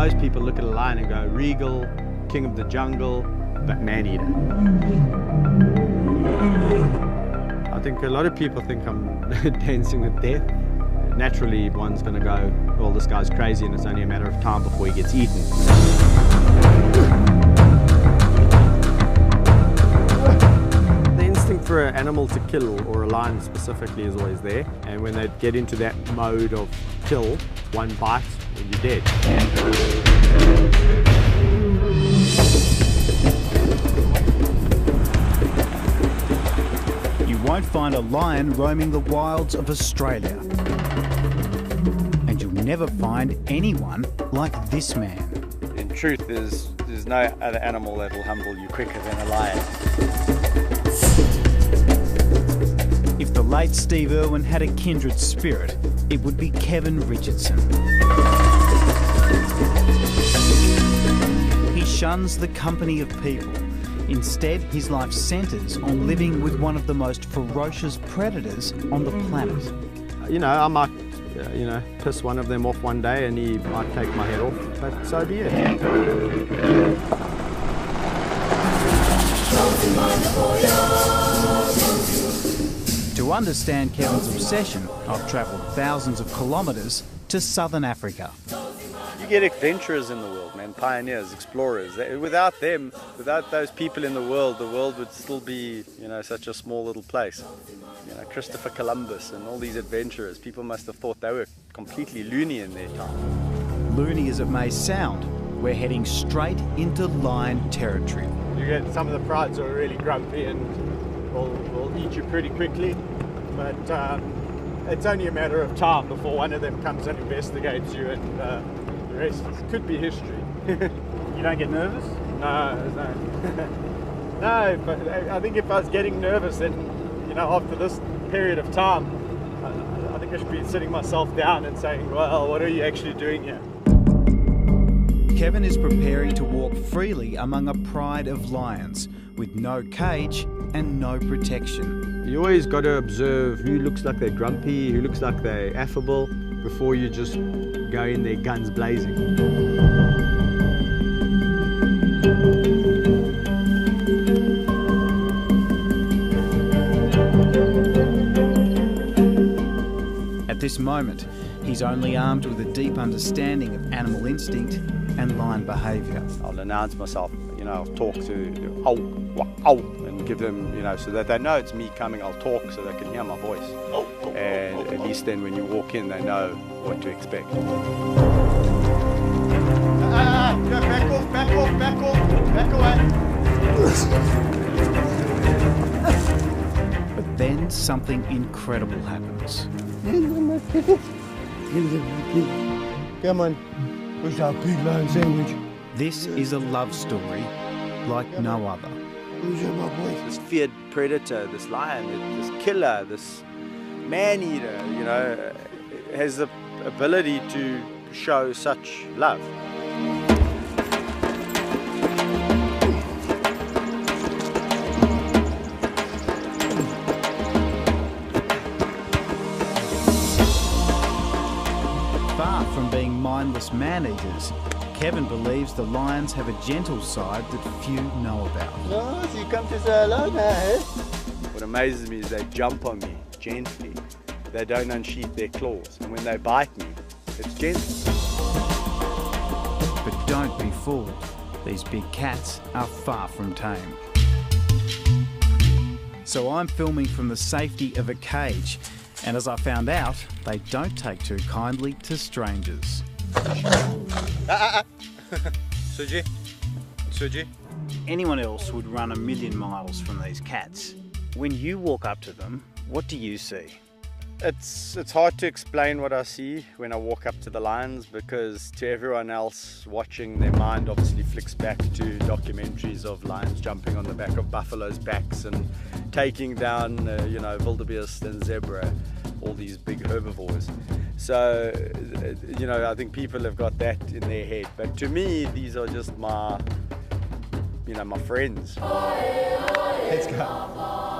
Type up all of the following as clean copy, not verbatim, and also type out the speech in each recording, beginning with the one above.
Most people look at a lion and go, regal, king of the jungle, but man-eater. I think a lot of people think I'm dancing with death. Naturally, one's going to go, well, this guy's crazy and it's only a matter of time before he gets eaten. The instinct for an animal to kill, or a lion specifically, is always there. And when they get into that mode of kill, one bite and you're dead. You won't find a lion roaming the wilds of Australia. And you'll never find anyone like this man. In truth, there's no other animal that will humble you quicker than a lion. If the late Steve Irwin had a kindred spirit, it would be Kevin Richardson. He shuns the company of people. Instead, his life centres on living with one of the most ferocious predators on the planet. You know, I might, piss one of them off one day and he might take my head off, but so be it. To understand Kevin's obsession, I've travelled thousands of kilometres to southern Africa. You get adventurers in the world, man, pioneers, explorers. Without them, without those people in the world would still be, such a small little place. Christopher Columbus and all these adventurers, people must have thought they were completely loony in their time. Loony as it may sound, we're heading straight into lion territory. You get some of the prides are really grumpy and will eat you pretty quickly, but it's only a matter of time before one of them comes and investigates you, and the rest could be history. You don't get nervous? No. No, but I think if I was getting nervous, then, after this period of time, I think I should be sitting myself down and saying, well, what are you actually doing here? Kevin is preparing to walk freely among a pride of lions with no cage and no protection. You always got to observe who looks like they're grumpy, who looks like they're affable, before you just go in there guns blazing. At this moment, he's only armed with a deep understanding of animal instinct and lion behaviour. I'll announce myself, I'll talk to ow, ow, and give them, so that they know it's me coming. I'll talk so they can hear my voice. And at least then when you walk in, they know what to expect. Back away. But then something incredible happens. Come on. Where's our big lion sandwich? This is a love story like no other. This feared predator, this lion, this killer, this man-eater, has the ability to show such love. Far from being mindless man-eaters, Kevin believes the lions have a gentle side that few know about. Oh, so you come to say hello now, eh? What amazes me is they jump on me gently. They don't unsheath their claws, and when they bite me, it's gentle. But don't be fooled. These big cats are far from tame. So I'm filming from the safety of a cage, and as I found out, they don't take too kindly to strangers. Suji. Anyone else would run a million miles from these cats. When you walk up to them, what do you see? It's hard to explain what I see when I walk up to the lions, because to everyone else watching, their mind obviously flicks back to documentaries of lions jumping on the back of buffaloes' backs and taking down, wildebeest and zebra, all these big herbivores. So, I think people have got that in their head. But to me, these are just my friends. Let's go.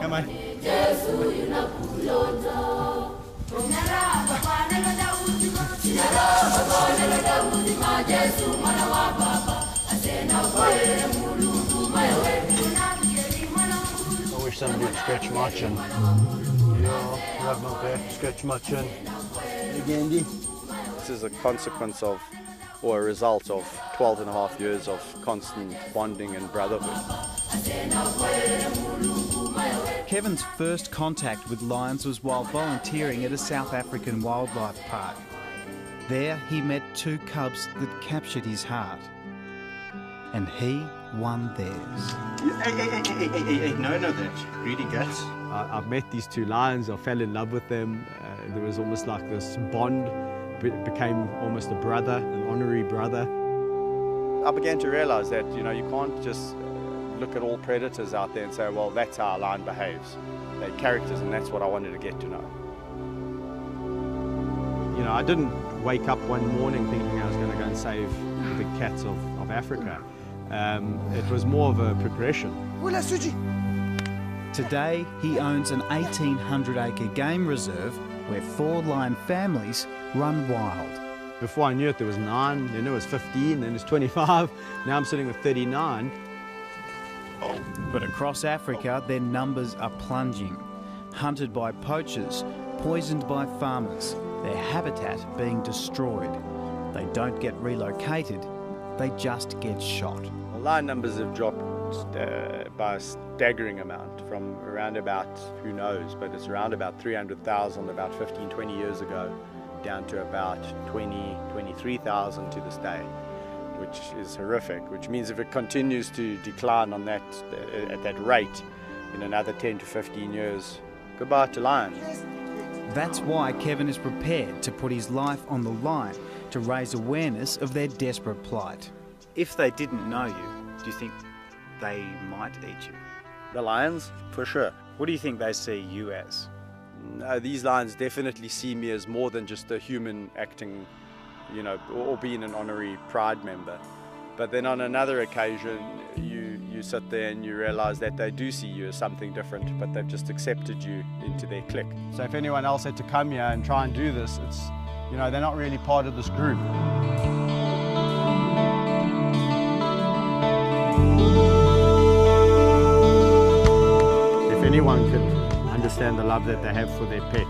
Come on. I wish somebody would scratch my chin. Yeah, rub my back, scratch my chin. Gandy. This is a consequence of, or a result of, 12 and a half years of constant bonding and brotherhood. Kevin's first contact with lions was while volunteering at a South African wildlife park. There he met two cubs that captured his heart. And he won theirs. Hey, no, that greedy guts. I've met these two lions, I fell in love with them. There was almost like this bond, became almost a brother, an honorary brother. I began to realize that, you can't just look at all predators out there and say, well, that's how a lion behaves. They're characters, and that's what I wanted to get to know. I didn't wake up one morning thinking I was going to go and save the cats of Africa. It was more of a progression. Today he owns an 1,800-acre game reserve where 4 lion families run wild. Before I knew it, there was 9, then it was 15, then it was 25. Now I'm sitting with 39. But across Africa, their numbers are plunging. Hunted by poachers, poisoned by farmers, their habitat being destroyed. They don't get relocated, they just get shot. Well, lion numbers have dropped by a staggering amount from around about, who knows, but it's around about 300,000 about 15, 20 years ago, down to about 20, 23,000 to this day, which is horrific, which means if it continues to decline on that, at that rate in another 10 to 15 years, goodbye to lions. That's why Kevin is prepared to put his life on the line to raise awareness of their desperate plight. If they didn't know you, do you think they might eat you? The lions, for sure. What do you think they see you as? No, these lions definitely see me as more than just a human acting, or being an honorary pride member. But then on another occasion, you sit there and you realize that they do see you as something different, but they've just accepted you into their clique. So if anyone else had to come here and try and do this, it's, they're not really part of this group. If anyone could understand the love that they have for their pet,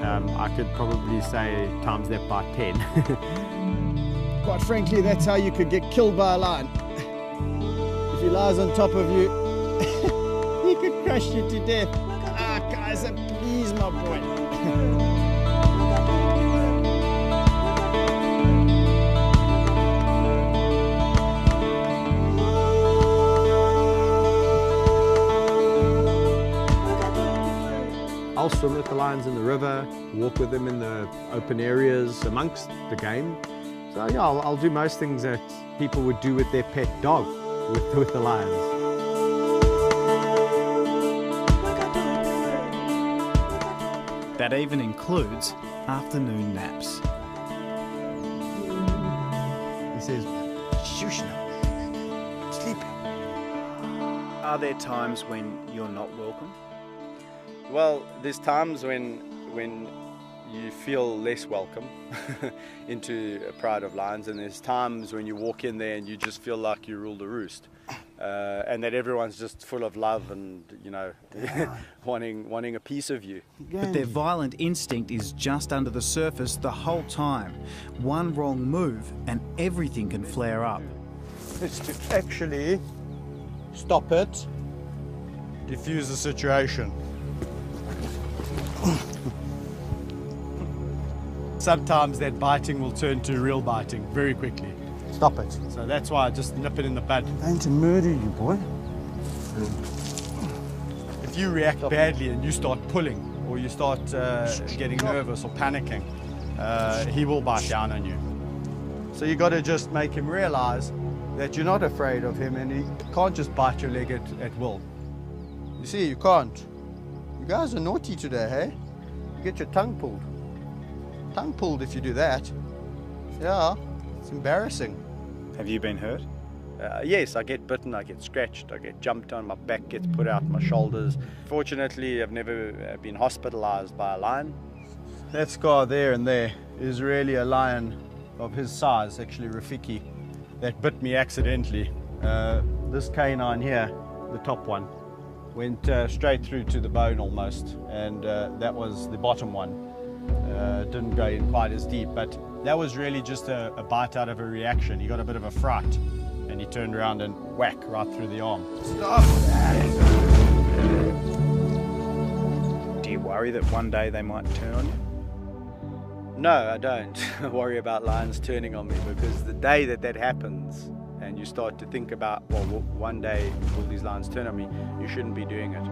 I could probably say times that by 10. Quite frankly, that's how you could get killed by a lion. If he lies on top of you, he could crush you to death. Ah, Kaiser, please, my boy. I'll swim with the lions in the river, walk with them in the open areas amongst the game. So yeah, I'll do most things that people would do with their pet dog, with the lions. That even includes afternoon naps. He says, shush now, sleep. Are there times when you're not welcome? Well, there's times when you feel less welcome into a pride of lions, and there's times when you walk in there and you just feel like you rule the roost, and that everyone's just full of love and wanting a piece of you. But their violent instinct is just under the surface the whole time. One wrong move and everything can flare up. It's to actually stop it, diffuse the situation. Sometimes that biting will turn to real biting very quickly. Stop it. So that's why I just nip it in the bud. I'm going to murder you, boy. If you react badly and you start pulling, or you start getting nervous or panicking, he will bite down on you. So you got to just make him realize that you're not afraid of him, and he can't just bite your leg at will. You see, you can't. You guys are naughty today, hey? You get your tongue pulled. Tongue pulled if you do that. Yeah, it's embarrassing. Have you been hurt? Yes, I get bitten, I get scratched, I get jumped on, my back gets put out, my shoulders. Fortunately, I've never been hospitalized by a lion. That scar there and there is really a lion of his size, actually Rafiki, that bit me accidentally. This canine here, the top one, went straight through to the bone almost, and that was the bottom one. Didn't go in quite as deep, but that was really just a bite out of a reaction. He got a bit of a fright, and he turned around and whack right through the arm. Stop! Do you worry that one day they might turn on you? No, I don't worry about lions turning on me, because the day that happens and you start to think about, well, one day will these lions turn on me, you shouldn't be doing it.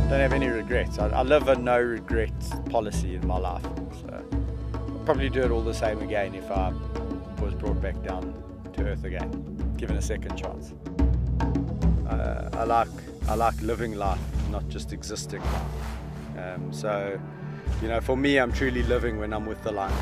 Don't have any regrets. I live a no regrets policy in my life. So I'll probably do it all the same again if I was brought back down to earth again, given a second chance. I like living life, not just existing life. So, you know, for me, I'm truly living when I'm with the lions.